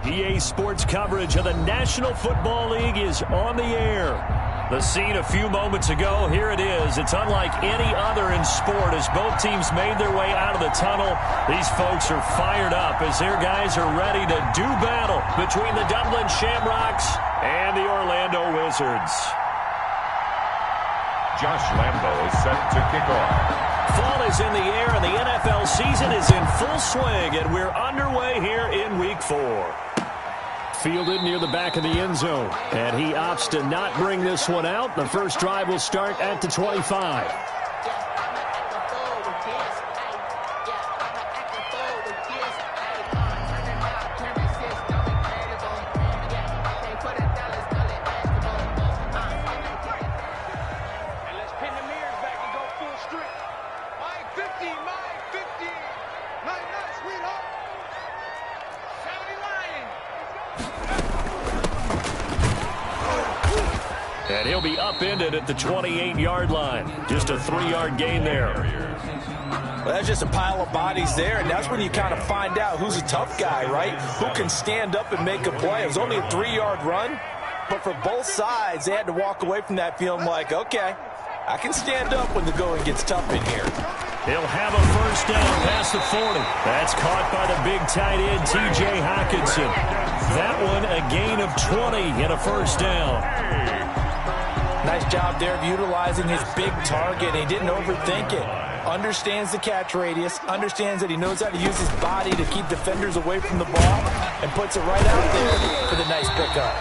EA Sports coverage of the National Football League is on the air. The scene a few moments ago, here it is. It's unlike any other in sport as both teams made their way out of the tunnel. These folks are fired up as their guys are ready to do battle between the Dublin Shamrocks and the Orlando Wizards. Josh Lambo is set to kick off. Fall is in the air and the NFL season is in full swing, and we're underway here in Week 4. Fielded near the back of the end zone, and he opts to not bring this one out. The first drive will start at the 25. And he'll be upended at the 28-yard line. Just a 3-yard gain there. Well, that's just a pile of bodies there, and that's when you kind of find out who's a tough guy, right? Who can stand up and make a play. It was only a 3-yard run, but for both sides, they had to walk away from that feeling like, okay, I can stand up when the going gets tough in here. He'll have a first down past the 40. That's caught by the big tight end, T.J. Hockenson. That one a gain of 20 and a first down. Nice job there of utilizing his big target. He didn't overthink it. Understands the catch radius, understands that he knows how to use his body to keep defenders away from the ball, and puts it right out there for the nice pickup.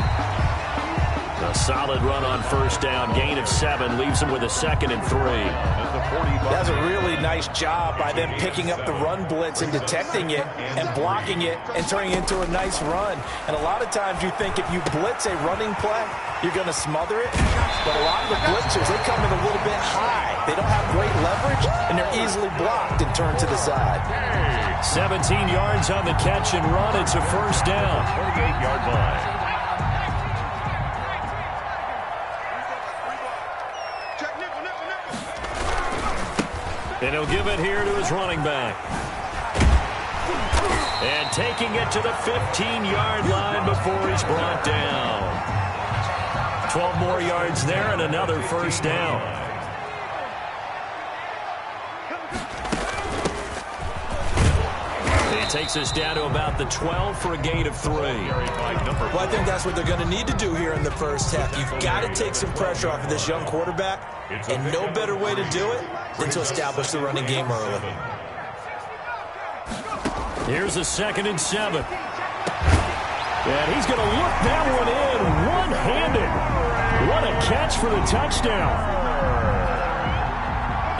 A solid run on first down, gain of 7, leaves him with a 2nd and 3. That's a really nice job by them picking up the run blitz and detecting it and blocking it and turning it into a nice run. And a lot of times you think if you blitz a running play, you're going to smother it. But a lot of the blitzers, they come in a little bit high. They don't have great leverage, and they're easily blocked and turned to the side. 17 yards on the catch and run. It's a first down. 28-yard line. And he'll give it here to his running back. And taking it to the 15-yard line before he's brought down. 12 more yards there and another first down. He takes us down to about the 12 for a gain of 3. Well, I think that's what they're going to need to do here in the first half. You've got to take some pressure off of this young quarterback, and no better way to do it than to establish the running game early. Here's a 2nd and 7. And he's going to look that one in one-handed. What a catch for the touchdown.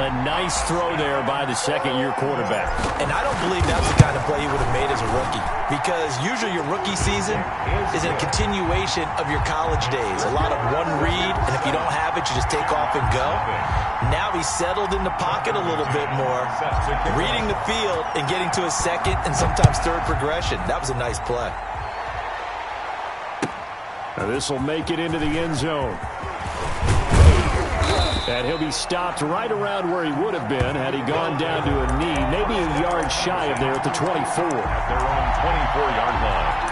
A nice throw there by the second-year quarterback. And I don't believe that's the kind of play he would have made as a rookie, because usually your rookie season is a continuation of your college days. A lot of one read, and if you don't have it, you just take off and go. Now he's settled in the pocket a little bit more, reading the field and getting to his second and sometimes third progression. That was a nice play. Now this will make it into the end zone. And he'll be stopped right around where he would have been had he gone down to a knee, maybe a yard shy of there at the 24. At their own 24-yard line.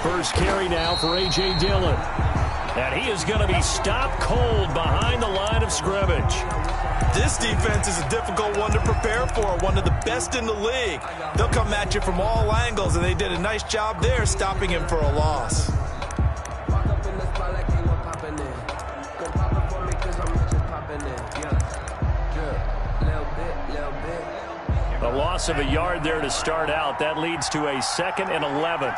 First carry now for A.J. Dillon. And he is going to be stopped cold behind the line of scrimmage. This defense is a difficult one to prepare for, one of the best in the league. They'll come at you from all angles, and they did a nice job there stopping him for a loss. A loss of a yard there to start out. That leads to a 2nd and 11.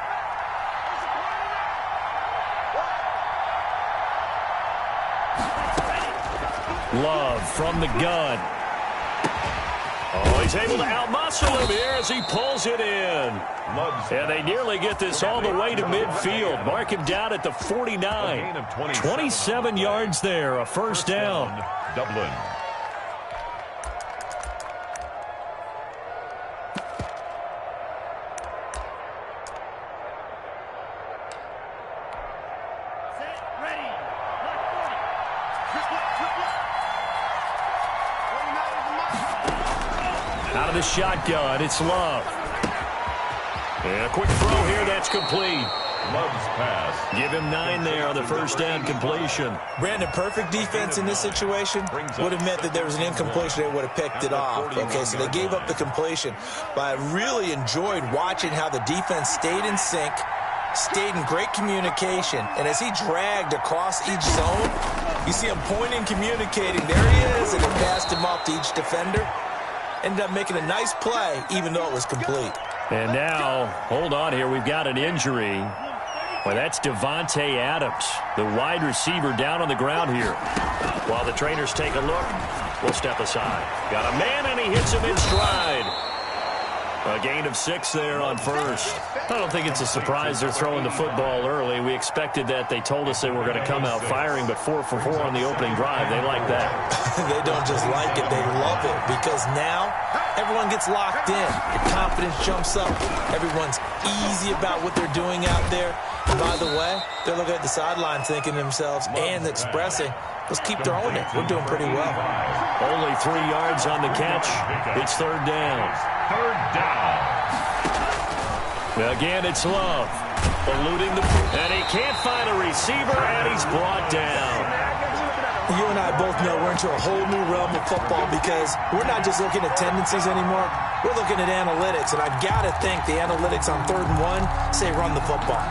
Love from the gun. Oh, he's able to outmuscle him here as he pulls it in. And they nearly get this all the way to midfield. Mark him down at the 49. 27 yards there, a first down. Dublin. Out of the shotgun, it's Love. And a quick throw here, that's complete. Love's pass. Give him 9 there on the first down completion. Brandon, perfect defense in this situation would have meant that there was an incompletion. They would have picked it off. Okay, so they gave up the completion. But I really enjoyed watching how the defense stayed in sync, stayed in great communication. And as he dragged across each zone, you see him pointing, communicating. There he is, and they passed him off to each defender. Ended up making a nice play, even though it was complete. And now, hold on here, we've got an injury. Well, that's Devontae Adams, the wide receiver down on the ground here. While the trainers take a look, we'll step aside. Got a man, and he hits him in stride. A gain of 6 there on first. I don't think it's a surprise they're throwing the football early. We expected that. They told us they were going to come out firing, but 4 for 4 on the opening drive. They like that. They don't just like it, they love it, because now everyone gets locked in. Your confidence jumps up. Everyone's easy about what they're doing out there. And by the way, they're looking at the sideline thinking to themselves and expressing, let's keep throwing it. We're doing pretty well. Only 3 yards on the catch. It's third down. Third down. Again, it's Love. Eluding and he can't find a receiver, and he's brought down. You and I both know we're into a whole new realm of football because we're not just looking at tendencies anymore. We're looking at analytics, and I've got to think the analytics on 3rd and 1 say run the football.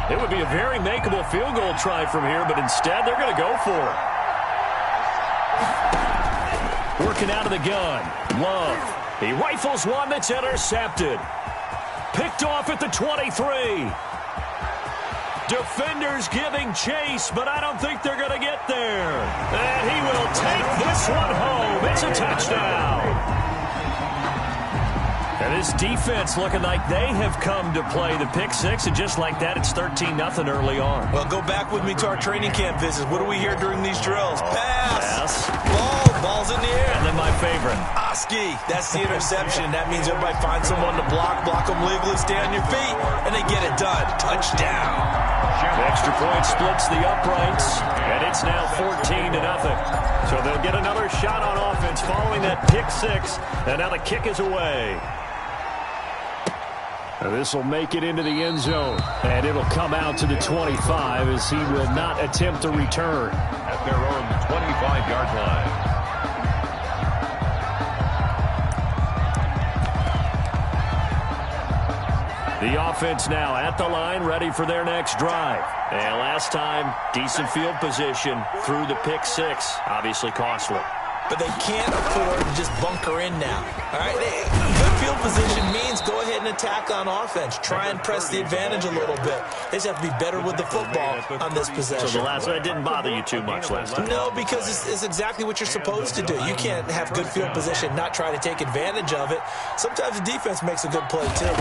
It would be a very makeable field goal try from here, but instead they're going to go for it. Working out of the gun. Love. He rifles one that's intercepted. Picked off at the 23. Defenders giving chase, but I don't think they're going to get there. And he will take this one home. It's a touchdown. And this defense looking like they have come to play the pick 6, and just like that, it's 13-0 early on. Well, go back with me to our training camp visits. What do we hear during these drills? Pass. Ball's in the air. And then my favorite. Oski, that's the interception. That means everybody finds someone to block them legally, stay on your feet, and they get it done. Touchdown. The extra point splits the uprights, and it's now 14-0. So they'll get another shot on offense following that pick 6, and now the kick is away. This will make it into the end zone, and it'll come out to the 25 as he will not attempt a return. At their own 25-yard line. The offense now at the line, ready for their next drive. And last time, decent field position through the pick 6, obviously costly. But they can't afford to just bunker in now. All right, good field position means go ahead and attack on offense. Try and press the advantage a little bit. They just have to be better with the football on this possession. So the last one didn't bother you too much last time? No, because it's exactly what you're supposed to do. You can't have good field position, not try to take advantage of it. Sometimes the defense makes a good play, too.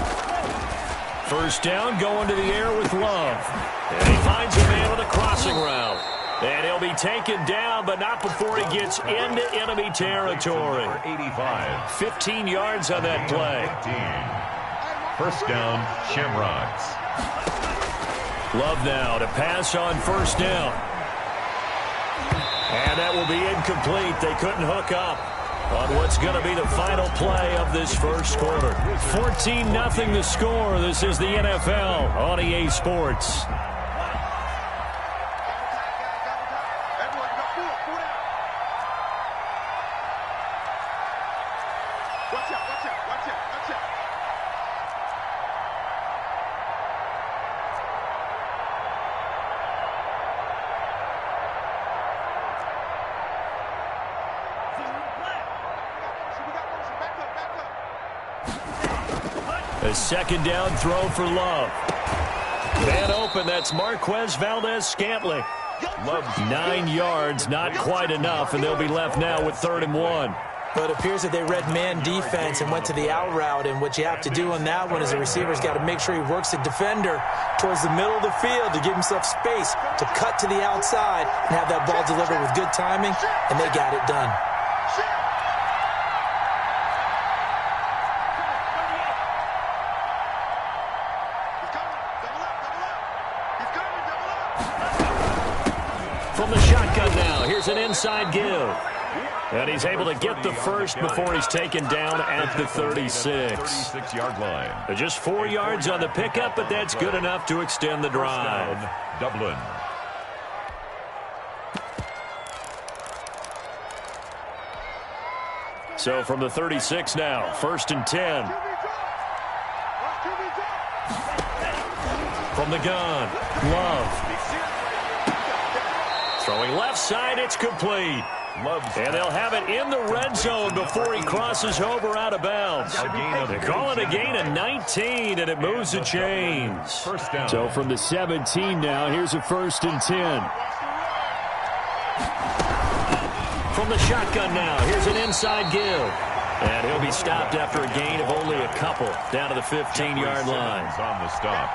First down, going to the air with Love. And he finds a man on the crossing route. And he'll be taken down, but not before he gets into enemy territory. 85. 15 yards on that play. 15. First down, Shamrocks. Love now to pass on first down. And that will be incomplete. They couldn't hook up on what's going to be the final play of this first quarter. 14-0 the score. This is the NFL on EA Sports. A second down throw for Love. Man open, that's Marquez Valdez-Scantling. Loves 9 yards, not quite enough, and they'll be left now with 3rd and 1. But it appears that they read man defense and went to the out route, and what you have to do on that one is the receiver's got to make sure he works the defender towards the middle of the field to give himself space to cut to the outside and have that ball delivered with good timing, and they got it done. From the shotgun now, here's an inside give. And he's able to get the first before he's taken down at the 36. 36-yard line. Just 4 yards on the pickup, but that's good enough to extend the drive. Dublin. So from the 36 now, 1st and 10. From the gun, Love. Throwing left side, it's complete. And they'll have it in the red zone before he crosses over out of bounds. They call it a gain of 19, and it moves the chains. So from the 17 now, here's a 1st and 10. From the shotgun now, here's an inside give. And he'll be stopped after a gain of only a couple, down to the 15-yard line. On the stop.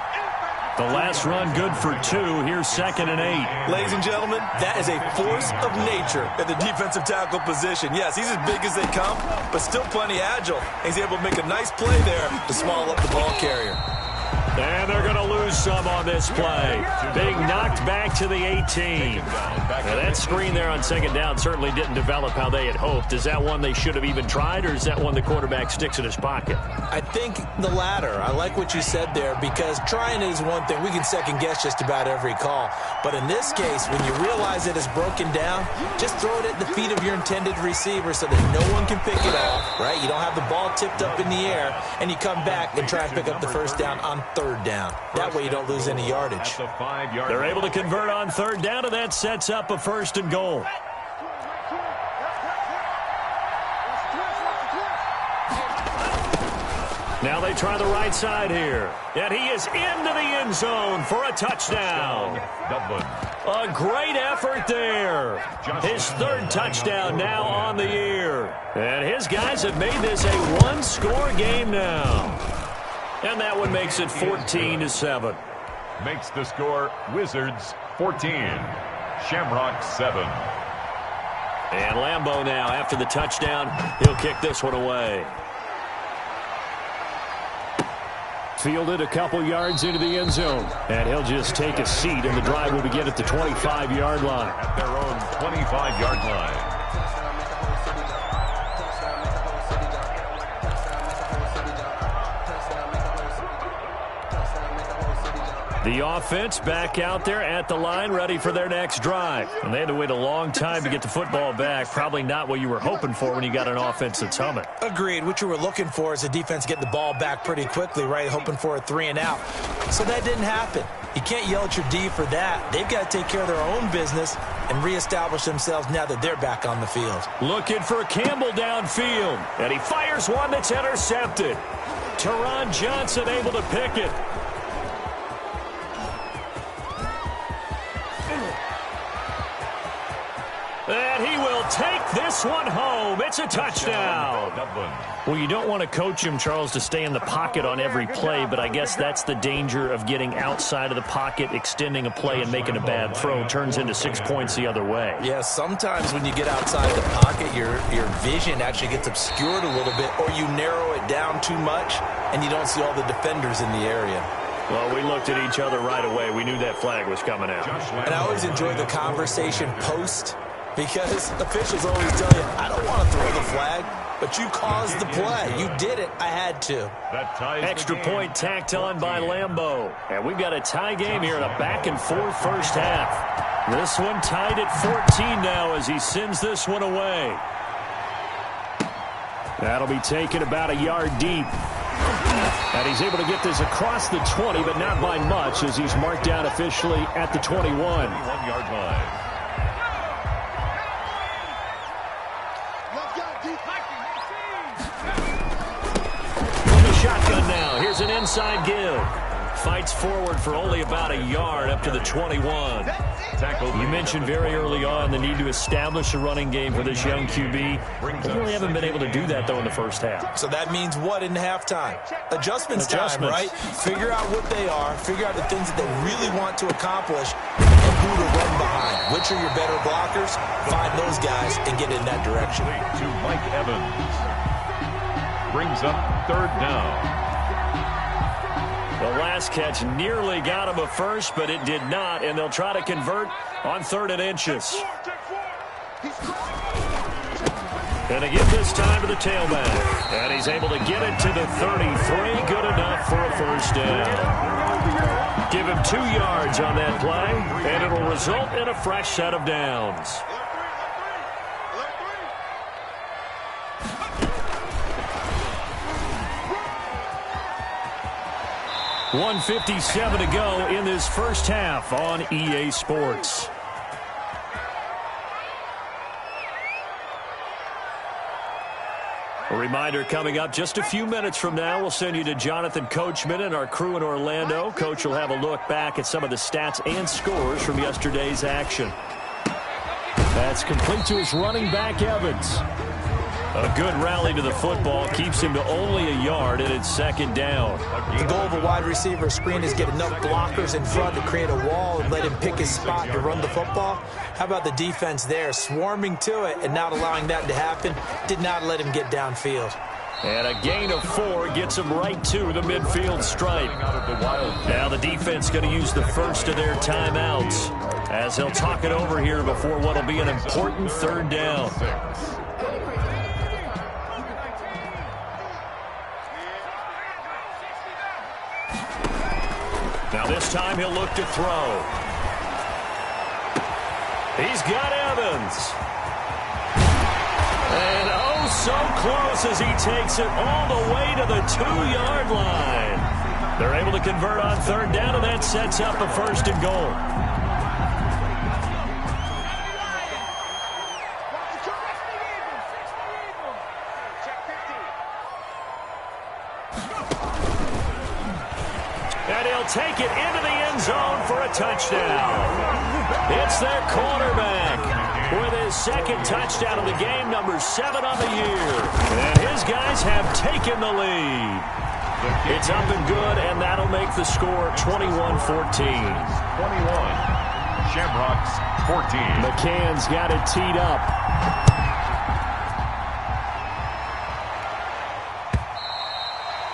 The last run good for 2. Here's 2nd and 8. Ladies and gentlemen, that is a force of nature at the defensive tackle position. Yes, he's as big as they come, but still plenty agile. He's able to make a nice play there to small up the ball carrier. And they're going to lose some on this play. Being knocked back to the 18. Now that screen there on 2nd down certainly didn't develop how they had hoped. Is that one they should have even tried, or is that one the quarterback sticks in his pocket? I think the latter. I like what you said there, because trying is one thing. We can second guess just about every call. But in this case, when you realize it is broken down, just throw it at the feet of your intended receiver so that no one can pick it off, right? You don't have the ball tipped up in the air, and you come back and try and pick up the 1st down on 3rd down. That way you don't lose any yardage. They're able to convert on 3rd down, and that sets up a 1st and goal. Now they try the right side here. And he is into the end zone for a touchdown. A great effort there. His 3rd touchdown now on the year. And his guys have made this a one-score game now. And that one makes it 14-7. Makes the score Wizards 14, Shamrocks 7. And Lambeau now, after the touchdown, he'll kick this one away. Fielded a couple yards into the end zone. And he'll just take a seat, and the drive will begin at the 25-yard line. At their own 25-yard line. The offense back out there at the line, ready for their next drive. And they had to wait a long time to get the football back. Probably not what you were hoping for when you got an offense that's humming. Agreed. What you were looking for is the defense getting the ball back pretty quickly, right? Hoping for a 3 and out. So that didn't happen. You can't yell at your D for that. They've got to take care of their own business and reestablish themselves now that they're back on the field. Looking for Campbell downfield. And he fires one that's intercepted. Teron Johnson able to pick it. And he will take this one home. It's a touchdown. Well, you don't want to coach him, Charles, to stay in the pocket on every play, but I guess that's the danger of getting outside of the pocket, extending a play, and making a bad throw. Turns into 6 points the other way. Yeah, sometimes when you get outside the pocket, your vision actually gets obscured a little bit, or you narrow it down too much, and you don't see all the defenders in the area. Well, we looked at each other right away. We knew that flag was coming out. And I always enjoy the conversation post, because officials always tell you, I don't want to throw the flag, but you caused the play. You did it. I had to. Extra point tacked on by Lambeau. And we've got a tie game here in a back-and-forth first half. This one tied at 14 now as he sends this one away. That'll be taken about a yard deep. And he's able to get this across the 20, but not by much, as he's marked down officially at the 21. 21-yard line. From the shotgun now, here's an inside give. fights forward for only about a yard up to the 21. You mentioned very early on the need to establish a running game for this young QB. They really haven't been able to do that, though, in the first half. So that means what in halftime? Adjustments time, right? Figure out what they are, figure out the things that they really want to accomplish, and who to run behind. Which are your better blockers? Find those guys and get in that direction. To Mike Evans. Brings up third down. The last catch nearly got him a first, but it did not, and they'll try to convert on 3rd and inches. And again this time to the tailback. And he's able to get it to the 33. Good enough for a first down. Give him 2 yards on that play, and it'll result in a fresh set of downs. 1:57 to go in this first half on EA Sports. A reminder coming up just a few minutes from now, we'll send you to Jonathan Coachman and our crew in Orlando. Coach will have a look back at some of the stats and scores from yesterday's action. That's complete to his running back, Evans. A good rally to the football keeps him to only a yard, and it's 2nd down. The goal of a wide receiver screen is get enough blockers in front to create a wall and let him pick his spot to run the football. How about the defense there, swarming to it and not allowing that to happen? Did not let him get downfield. And a gain of 4 gets him right to the midfield stripe. Now the defense going to use the first of their timeouts as they'll talk it over here before what will be an important 3rd down. Now this time he'll look to throw. He's got Evans. And oh, so close as he takes it all the way to the 2-yard line. They're able to convert on 3rd down, and that sets up a 1st and goal. Take it into the end zone for a touchdown. It's their quarterback with his 2nd touchdown of the game, number 7 on the year. And his guys have taken the lead. It's up and good, and that'll make the score 21-14. 21. Shamrocks 14. McCann's got it teed up.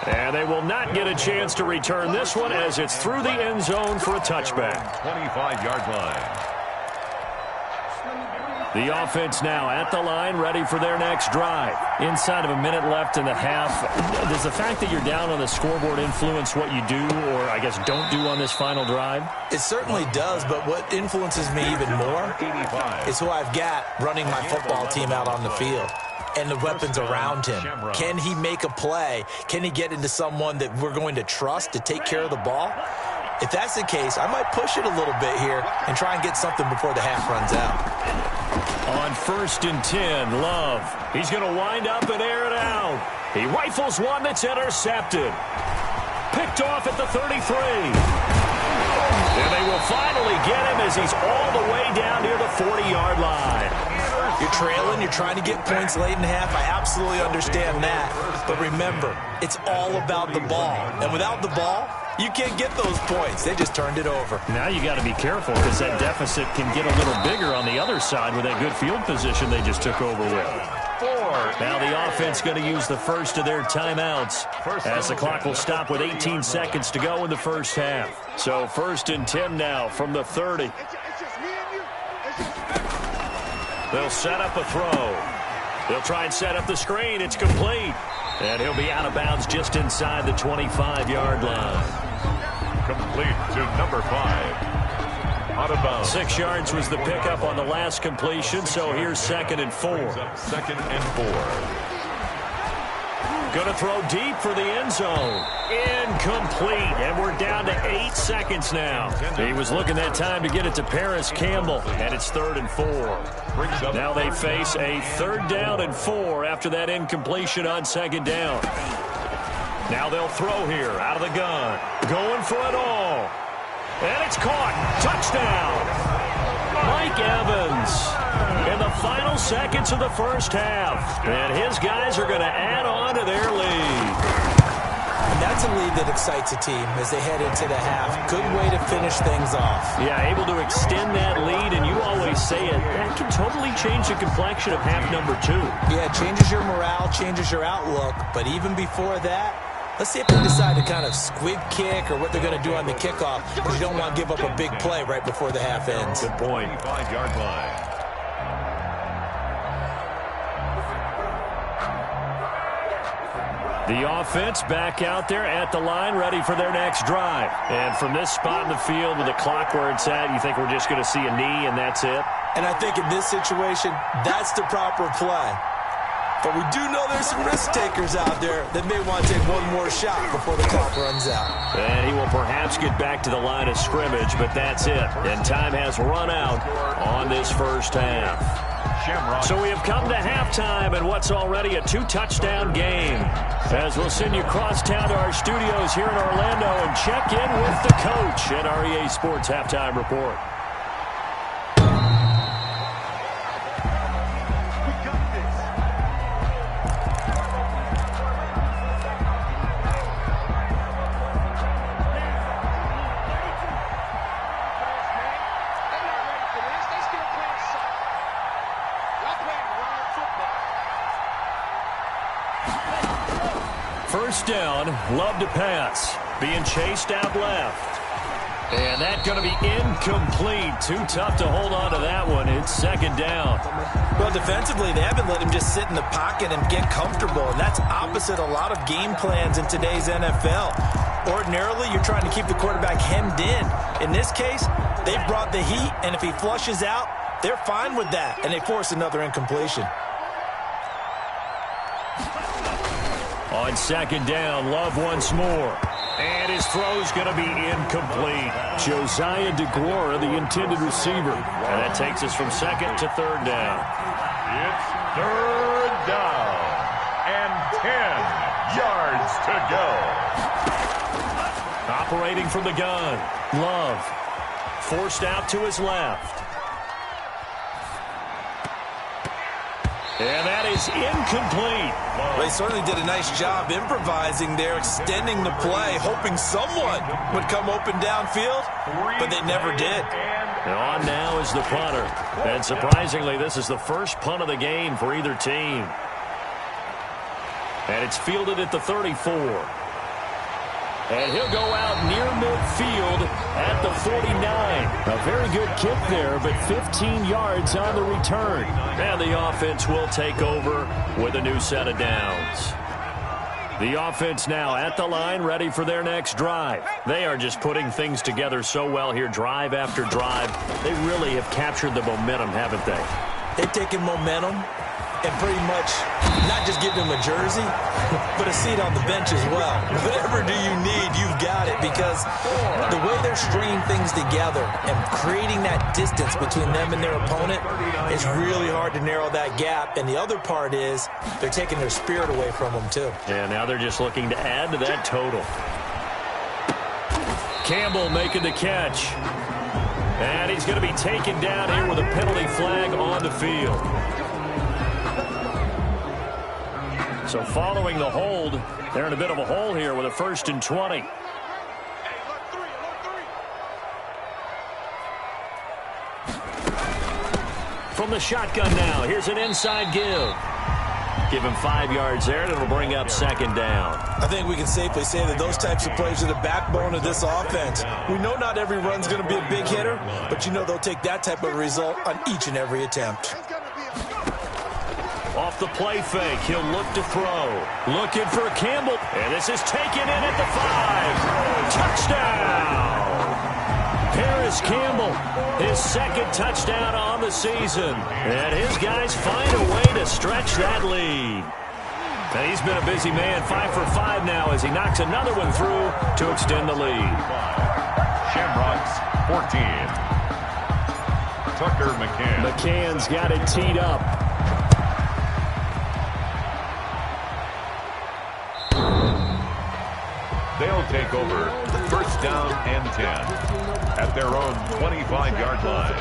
And they will not get a chance to return this one as it's through the end zone for a touchback. 25-yard line. The offense now at the line, ready for their next drive. Inside of a minute left in the half, does the fact that you're down on the scoreboard influence what you do, or I guess don't do on this final drive? It certainly does, but what influences me even more is who I've got running my football team out on the field and the weapons around him. Can he make a play? Can he get into someone that we're going to trust to take care of the ball? If that's the case, I might push it a little bit here and try and get something before the half runs out. On 1st and 10, Love. He's going to wind up and air it out. He rifles one that's intercepted. Picked off at the 33. And they will finally get him as he's all the way down near the 40-yard line. You're trailing, you're trying to get points late in the half. I absolutely understand that. But remember, it's all about the ball. And without the ball, you can't get those points. They just turned it over. Now you got to be careful because that deficit can get a little bigger on the other side with that good field position they just took over with. 4. Now the offense going to use the first of their timeouts as the clock will stop with 18 seconds to go in the first half. So 1st and 10 now from the 30. They'll set up a throw. They'll try and set up the screen. It's complete. And he'll be out of bounds just inside the 25-yard line. Complete to number 5. Out of bounds. 6 yards was the pickup on the last completion, so here's 2nd and 4. 2nd and 4. Going to throw deep for the end zone. Incomplete, and we're down to 8 seconds now. He was looking that time to get it to Paris Campbell, and it's 3rd and 4. Now they face a 3rd down and 4 after that incompletion on 2nd down. Now they'll throw here out of the gun. Going for it all. And it's caught. Touchdown. Mike Evans in the final seconds of the first half. And his guys are going to add on to their lead. And that's a lead that excites a team as they head into the half. Good way to finish things off. Yeah, able to extend that lead, and you always say it, that can totally change the complexion of half number 2. Yeah, it changes your morale, changes your outlook. But even before that, let's see if they decide to kind of squib kick or what they're going to do on the kickoff, because you don't want to give up a big play right before the half ends. Good point. 5-yard line. The offense back out there at the line, ready for their next drive. And from this spot in the field with the clock where it's at, you think we're just going to see a knee and that's it? And I think in this situation, that's the proper play. But we do know there's some risk takers out there that may want to take one more shot before the clock runs out. And he will perhaps get back to the line of scrimmage, but that's it. And time has run out on this first half. So we have come to halftime and what's already a 2-touchdown game. As we'll send you cross town to our studios here in Orlando and check in with the coach at REA Sports Halftime Report. First down, love to pass. Being chased out left. And that's going to be incomplete. Too tough to hold on to that one. It's second down. Well, defensively, they haven't let him just sit in the pocket and get comfortable. And that's opposite a lot of game plans in today's NFL. Ordinarily, you're trying to keep the quarterback hemmed in. In this case, they brought the heat, and if he flushes out, they're fine with that, and they force another incompletion. On second down, Love once more. And his throw's going to be incomplete. Josiah DeGuara, the intended receiver. And that takes us from second to third down. It's third down and 10 yards to go. Operating from the gun, Love. Forced out to his left. And that is incomplete. They certainly did a nice job improvising there, extending the play, hoping someone would come open downfield, but they never did. And on now is the punter. And surprisingly, this is the first punt of the game for either team. And it's fielded at the 34. And he'll go out near midfield at the 49. A very good kick there, but 15 yards on the return. And the offense will take over with a new set of downs. The offense now at the line, ready for their next drive. They are just putting things together so well here, drive after drive. They really have captured the momentum, haven't they? They've taken momentum and pretty much not just give him a jersey, but a seat on the bench as well. Whatever do you need, you've got it, because the way they're stringing things together and creating that distance between them and their opponent, it's really hard to narrow that gap. And the other part is they're taking their spirit away from them, too. Yeah, now they're just looking to add to that total. Campbell making the catch. And he's going to be taken down here with a penalty flag on the field. So following the hold, they're in a bit of a hole here with a 1st and 20. From the shotgun now, here's an inside give. Give him 5 yards there, and it'll bring up second down. I think we can safely say that those types of plays are the backbone of this offense. We know not every run's going to be a big hitter, but you know they'll take that type of result on each and every attempt. Off the play fake, he'll look to throw. Looking for Campbell, and this is taken in at the 5. Touchdown! Paris Campbell, his second touchdown on the season. And his guys find a way to stretch that lead. And he's been a busy man, 5 for 5 now as he knocks another one through to extend the lead. Shamrocks 14. Tucker McCann. McCann's got it teed up. They'll take over first down and 10 at their own 25-yard line.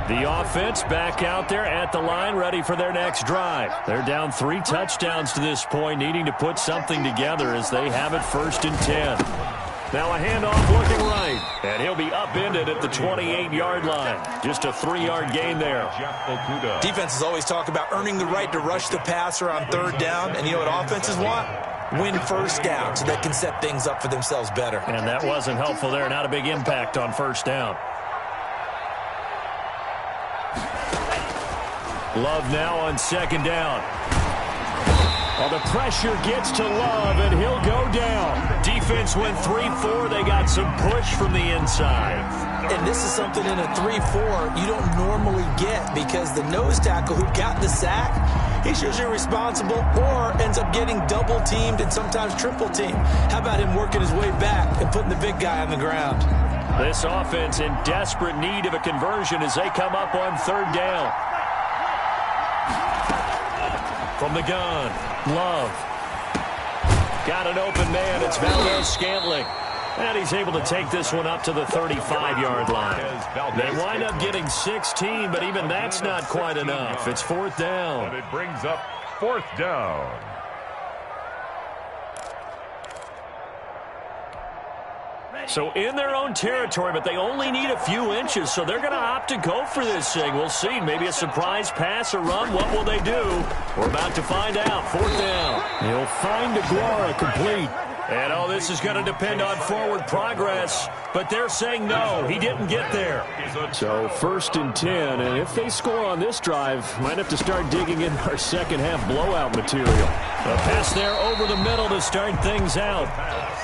The offense back out there at the line, ready for their next drive. They're down 3 touchdowns to this point, needing to put something together as they have it first and 10. Now a handoff looking right, and he'll be upended at the 28-yard line. Just a 3-yard gain there. Defenses always talk about earning the right to rush the passer on third down, and you know what offenses want? Win first down so they can set things up for themselves better. And that wasn't helpful there. Not a big impact on first down. Love now on second down. Well, the pressure gets to Love, and he'll go down. Defense went 3-4. They got some push from the inside. And this is something in a 3-4 you don't normally get because the nose tackle who got the sack, he's usually responsible or ends up getting double-teamed and sometimes triple-teamed. How about him working his way back and putting the big guy on the ground? This offense in desperate need of a conversion as they come up on third down. From the gun, Love. Got an open man. It's Valdez-Scantling. And he's able to take this one up to the 35-yard line. They wind up getting 16, but even that's not quite enough. It's fourth down. And it brings up fourth down. So in their own territory, but they only need a few inches, so they're going to opt to go for this thing. We'll see. Maybe a surprise pass or run. What will they do? We're about to find out. Fourth down. He'll find Aguara complete. And, oh, this is going to depend on forward progress, but they're saying no, he didn't get there. So first and 10, and if they score on this drive, might have to start digging in our second half blowout material. A pass there over the middle to start things out.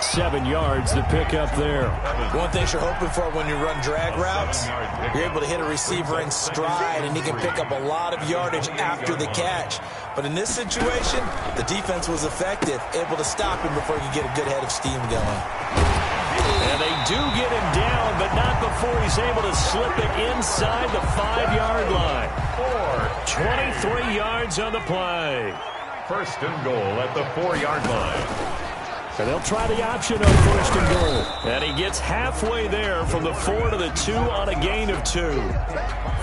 7 yards to pick up there. One thing you're hoping for when you run drag routes, you're able to hit a receiver in stride, and he can pick up a lot of yardage after the catch. But in this situation, the defense was effective, able to stop him before he could get a good head of steam going. And they do get him down, but not before he's able to slip it inside the 5-yard line. 23 yards on the play. First and goal at the 4-yard line. And they'll try the option on first and goal. And he gets halfway there from the 4 to the 2 on a gain of 2.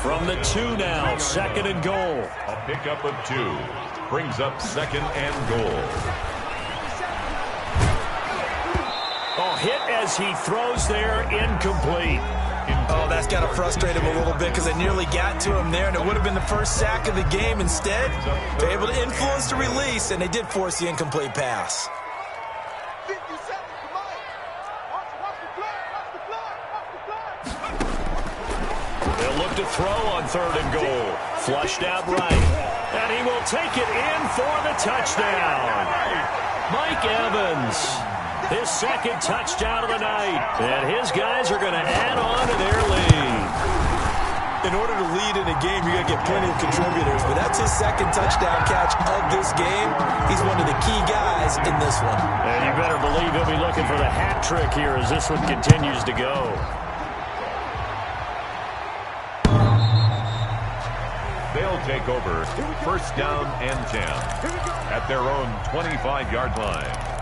From the 2 now, second and goal. A pickup of 2 brings up second and goal. Oh, hit as he throws there, incomplete. Oh, that's got to frustrate him a little bit because they nearly got to him there, and it would have been the first sack of the game. Instead, they're able to influence the release, and they did force the incomplete pass. They'll look to throw on third and goal. Flushed out right. And he will take it in for the touchdown. Mike Evans, his second touchdown of the night. And his guys are going to add on to their lead. In order to lead in a game, you're going to get plenty of contributors. But that's his second touchdown catch of this game. He's one of the key guys in this one. And you better believe he'll be looking for the hat trick here as this one continues to go. They'll take over first down and 10 at their own 25-yard line.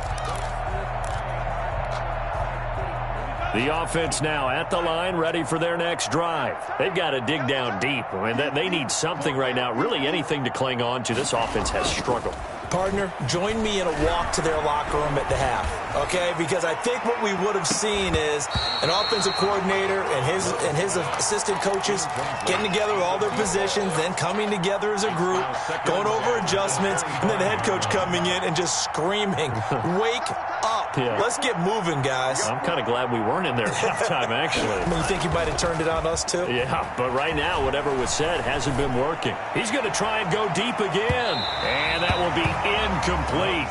The offense now at the line, ready for their next drive. They've got to dig down deep. I mean, they need something right now, really anything to cling on to. This offense has struggled. Partner, join me in a walk to their locker room at the half, okay? Because I think what we would have seen is an offensive coordinator and his assistant coaches getting together all their positions, then coming together as a group, going over adjustments, and then the head coach coming in and just screaming, "Wake up. Yeah. Let's get moving, guys." I'm kind of glad we weren't in there at halftime, actually. You think you might have turned it on us, too? Yeah, but right now, whatever was said hasn't been working. He's going to try and go deep again. And that will be incomplete.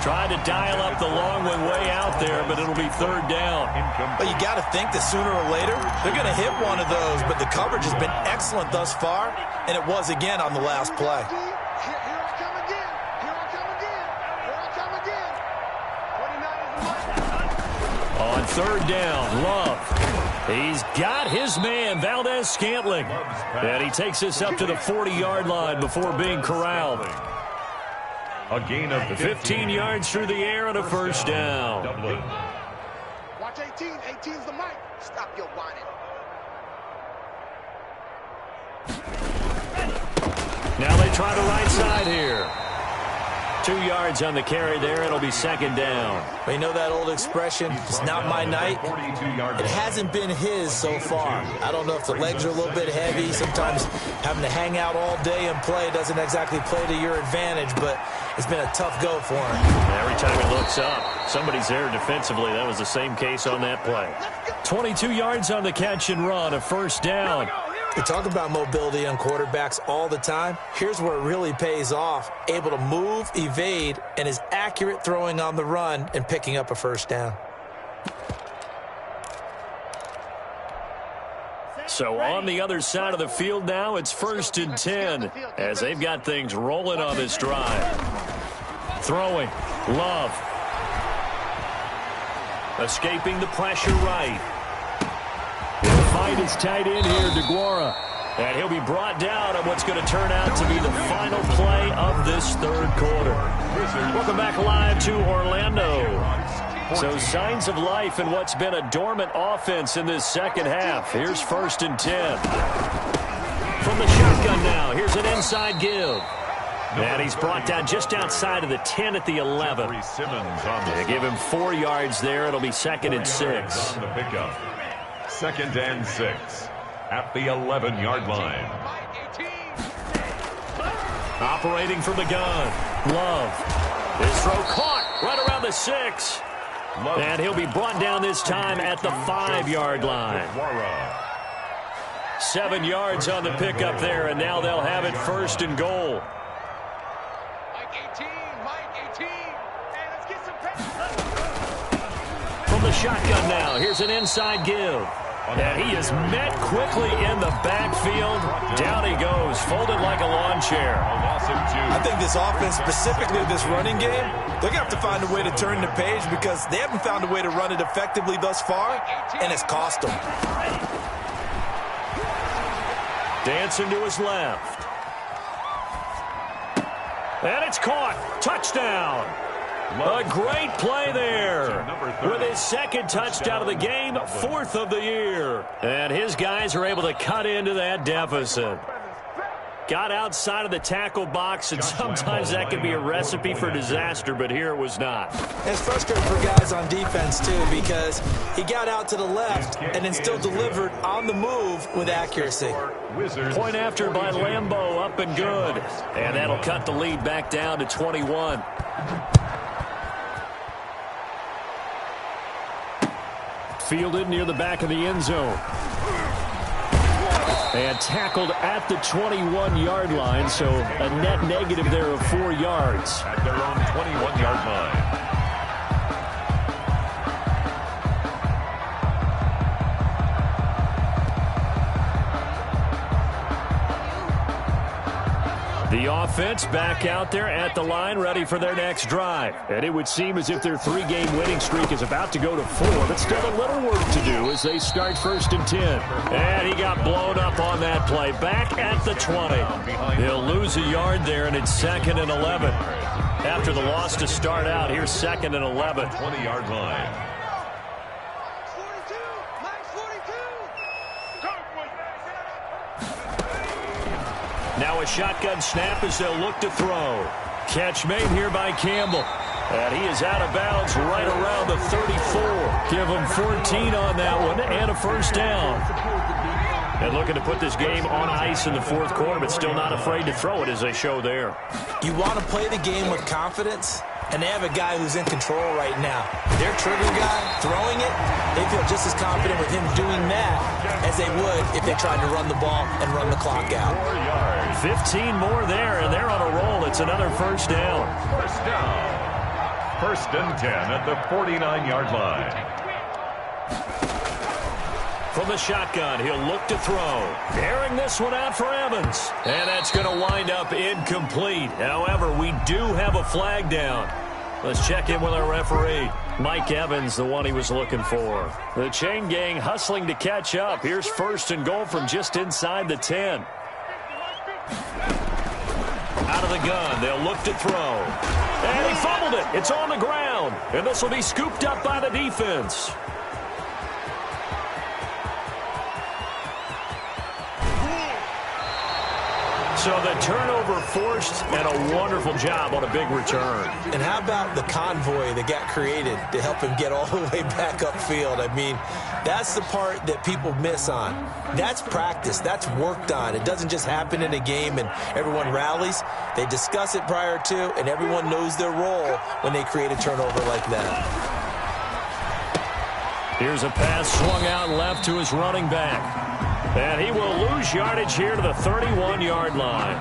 Trying to dial up the long one way out there, but it'll be third down. But you got to think that sooner or later, they're going to hit one of those. But the coverage has been excellent thus far, and it was again on the last play. On third down, Love. He's got his man, Valdez-Scantling. And he takes this up to the 40-yard line before being corralled. A gain of 15 yards through the air and a first down. Dublin. Watch 18. 18's the mic. Stop your whining. Now they try the right side here. 2 yards on the carry there. It'll be second down. Well, you know that old expression, it's not my night? It hasn't been his so far. I don't know if the legs are a little bit heavy. Sometimes having to hang out all day and play doesn't exactly play to your advantage, but it's been a tough go for him. Every time he looks up, somebody's there defensively. That was the same case on that play. 22 yards on the catch and run, a first down. We talk about mobility on quarterbacks all the time. Here's where it really pays off. Able to move, evade, and is accurate throwing on the run and picking up a first down. So on the other side of the field now, it's 1st and 10 as they've got things rolling on this drive. Throwing, Love. Escaping the pressure right. He'll find his tight end here, DeGuara. And he'll be brought down on what's going to turn out to be the final play of this third quarter. Welcome back live to Orlando. So signs of life in what's been a dormant offense in this second half. Here's 1st and 10. From the shotgun now, here's an inside give. And he's brought down just outside of the 10 at the 11. They give him 4 yards there. It'll be 2nd and 6. 2nd and 6 at the 11-yard line. Operating from the gun. Love. His throw caught right around the 6. And he'll be brought down this time at the 5-yard line. 7 yards on the pickup there, and now they'll have it 1st and goal. From the shotgun now, here's an inside give. And he is met quickly in the backfield. Down he goes, folded like a lawn chair. I think this offense, specifically this running game, they're going to have to find a way to turn the page because they haven't found a way to run it effectively thus far, and it's cost them. Dancing to his left. And it's caught. Touchdown. A great play there. With his 2nd touchdown of the game, 4th of the year. And his guys are able to cut into that deficit. Got outside of the tackle box, and sometimes that can be a recipe for disaster, but here it was not. It's frustrating for guys on defense, too, because he got out to the left and then still delivered on the move with accuracy. Point after by Lambeau, up and good. And that'll cut the lead back down to 21. Fielded near the back of the end zone. And tackled at the 21-yard line, so a net negative there of 4 yards. At their own 21-yard line. The offense back out there at the line, ready for their next drive. And it would seem as if their 3-game winning streak is about to go to 4, but still a little work to do as they start 1st and 10. And he got blown up on that play. Back at the 20. He'll lose a yard there, and it's 2nd and 11. After the loss to start out, here's 2nd and 11. 20-yard line. Now a shotgun snap as they'll look to throw. Catch made here by Campbell. And he is out of bounds right around the 34. Give him 14 on that one and a first down. And looking to put this game on ice in the 4th quarter, but still not afraid to throw it as they show there. You want to play the game with confidence, and they have a guy who's in control right now. Their trigger guy throwing it, they feel just as confident with him doing that as they would if they tried to run the ball and run the clock out. 15 more there, and they're on a roll. It's another first down. First down. 1st and 10 at the 49-yard line. From the shotgun, he'll look to throw. Airing this one out for Evans. And that's going to wind up incomplete. However, we do have a flag down. Let's check in with our referee. Mike Evans, the one he was looking for. The chain gang hustling to catch up. Here's 1st and goal from just inside the 10. Out of the gun. They'll look to throw. And he fumbled it. It's on the ground. And this will be scooped up by the defense. So the turnover forced, and a wonderful job on a big return. And how about the convoy that got created to help him get all the way back upfield? I mean, that's the part that people miss on. That's practice. That's worked on. It doesn't just happen in a game and everyone rallies. They discuss it prior to, and everyone knows their role when they create a turnover like that. Here's a pass swung out left to his running back. And he will lose yardage here to the 31-yard line.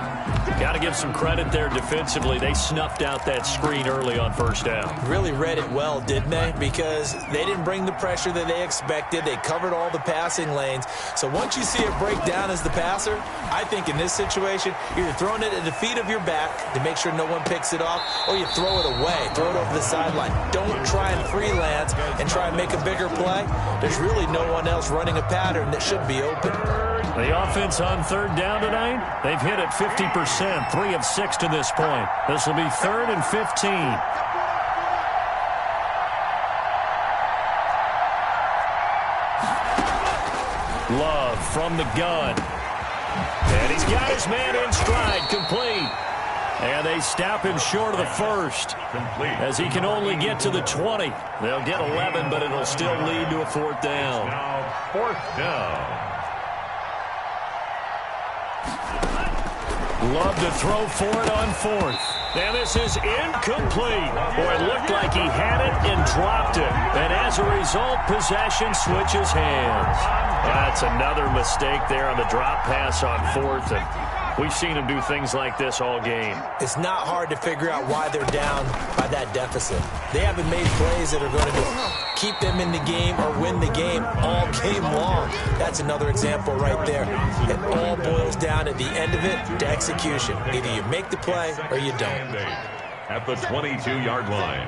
Got to give some credit there defensively. They snuffed out that screen early on first down. Really read it well, didn't they? Because they didn't bring the pressure that they expected. They covered all the passing lanes. So once you see it break down as the passer, I think in this situation, you're throwing it at the feet of your back to make sure no one picks it off, or you throw it away, throw it over the sideline. Don't try and freelance and try and make a bigger play. There's really no one else running a pattern that should be open. The offense on third down tonight, they've hit it 50%, 3 of 6 to this point. This will be 3rd and 15. Love from the gun. And he's got his man in stride, complete. And they stop him short of the first, as he can only get to the 20. They'll get 11, but it'll still lead to a 4th down. Now 4th down. Love to throw for it on 4th. And this is incomplete. Boy, it looked like he had it and dropped it. And as a result, possession switches hands. That's another mistake there on the drop pass on 4th. And we've seen him do things like this all game. It's not hard to figure out why they're down by that deficit. They haven't made plays that are going to keep them in the game or win the game all game long. That's another example right there. It all boils down at the end of it to execution. Either you make the play or you don't. At the 22-yard line.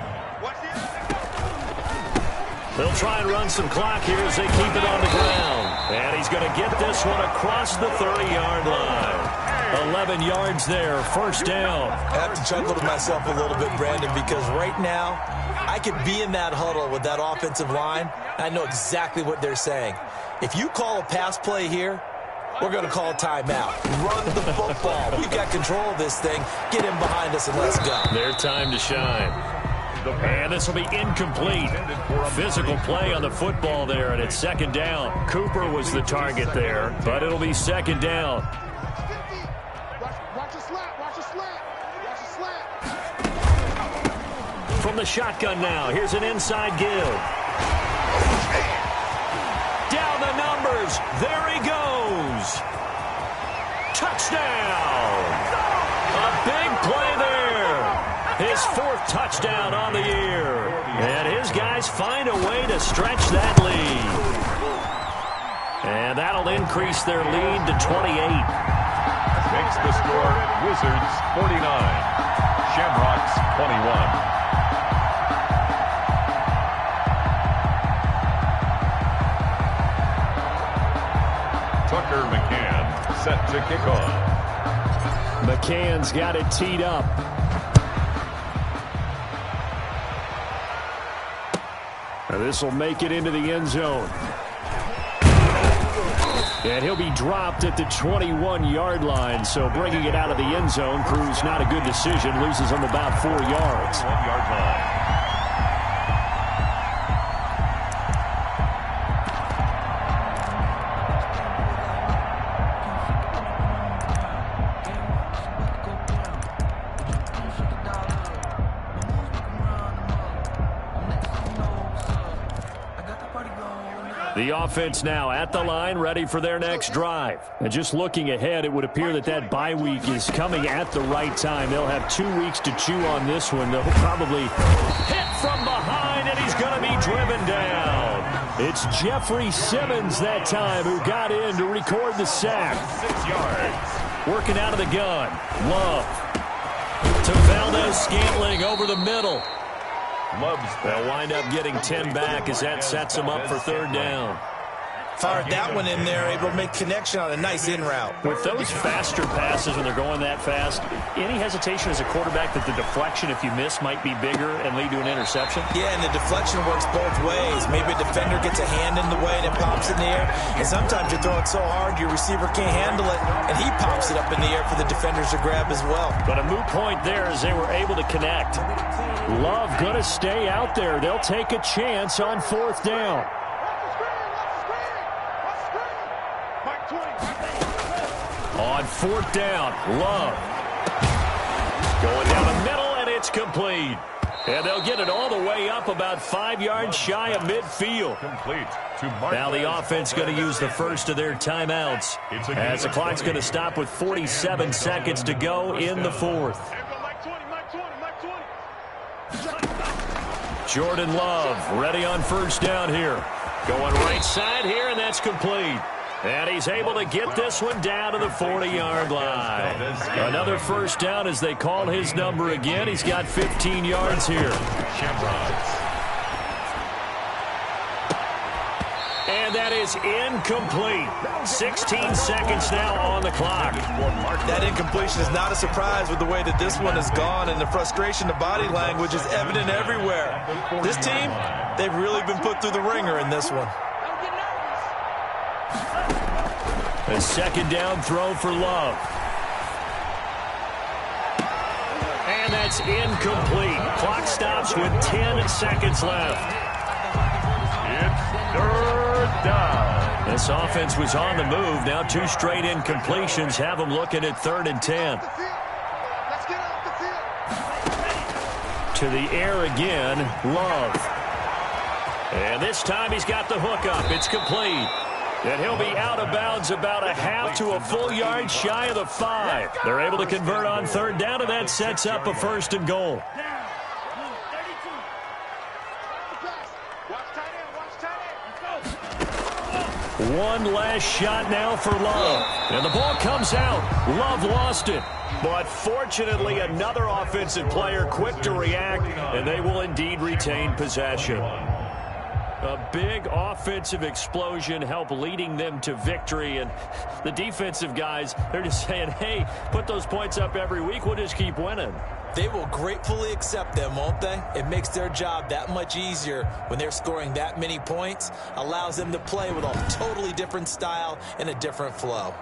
They'll try and run some clock here as they keep it on the ground. And he's going to get this one across the 30-yard line. 11 yards there, 1st down. I have to chuckle to myself a little bit, Brandon, because right now I could be in that huddle with that offensive line. I know exactly what they're saying. If you call a pass play here, we're going to call a timeout. Run the football. We've got control of this thing. Get him behind us and let's go. Their time to shine. And this will be incomplete. Physical play on the football there, and it's 2nd down. Cooper was the target there, but it'll be 2nd down. Watch the slant. Watch the slant. Watch the slant. From the shotgun now, here's an inside give. Down the numbers. There he goes. Touchdown. A big play there. His 4th touchdown on the year. And his guys find a way to stretch that lead. And that'll increase their lead to 28. Makes the score Wizards 49, Shamrocks 21. Tucker McCann set to kick off. McCann's got it teed up. Now this will make it into the end zone. And he'll be dropped at the 21-yard line, so bringing it out of the end zone proves not a good decision. Loses him about 4 yards. 1-yard line. The offense now at the line, ready for their next drive. And just looking ahead, it would appear that that bye week is coming at the right time. They'll have 2 weeks to chew on this one. They'll probably hit from behind, and he's going to be driven down. It's Jeffrey Simmons that time who got in to record the sack. 6 yards. Working out of the gun. Love to Valdez-Scantling over the middle. They'll wind up getting 10 back as that sets them up for 3rd down. Fired that one in there, able to make connection on a nice in route. With those faster passes when they're going that fast, any hesitation as a quarterback that the deflection, if you miss, might be bigger and lead to an interception? Yeah, and the deflection works both ways. Maybe a defender gets a hand in the way and it pops in the air. And sometimes you throw it so hard your receiver can't handle it, and he pops it up in the air for the defenders to grab as well. But a moot point there as they were able to connect. Love going to stay out there. They'll take a chance on 4th down. On 4th down, Love. Going down the middle, and it's complete. And they'll get it all the way up about 5 yards shy of midfield. Complete to now the offense going to use the first of their timeouts as the clock's going to stop with 47 seconds to go in the 4th. Jordan Love ready on 1st down here. Going right side here, and that's complete. And he's able to get this one down to the 40-yard line. Another 1st down as they call his number again. He's got 15 yards here. And that is incomplete. 16 seconds now on the clock. That incompletion is not a surprise with the way that this one has gone, and the frustration, the body language is evident everywhere. This team, they've really been put through the ringer in this one. A 2nd down throw for Love. And that's incomplete. Clock stops with 10 seconds left. It's 3rd down. This offense was on the move. Now 2 straight incompletions have them looking at 3rd and 10. To the air again, Love. And this time he's got the hook up. It's complete. And he'll be out of bounds about a half to a full yard shy of the 5. They're able to convert on 3rd down, and that sets up a 1st and goal. One last shot now for Love. And the ball comes out. Love lost it. But fortunately, another offensive player quick to react, and they will indeed retain possession. A big offensive explosion helped leading them to victory. And the defensive guys, they're just saying, hey, put those points up every week. We'll just keep winning. They will gratefully accept them, won't they? It makes their job that much easier when they're scoring that many points. Allows them to play with a totally different style and a different flow.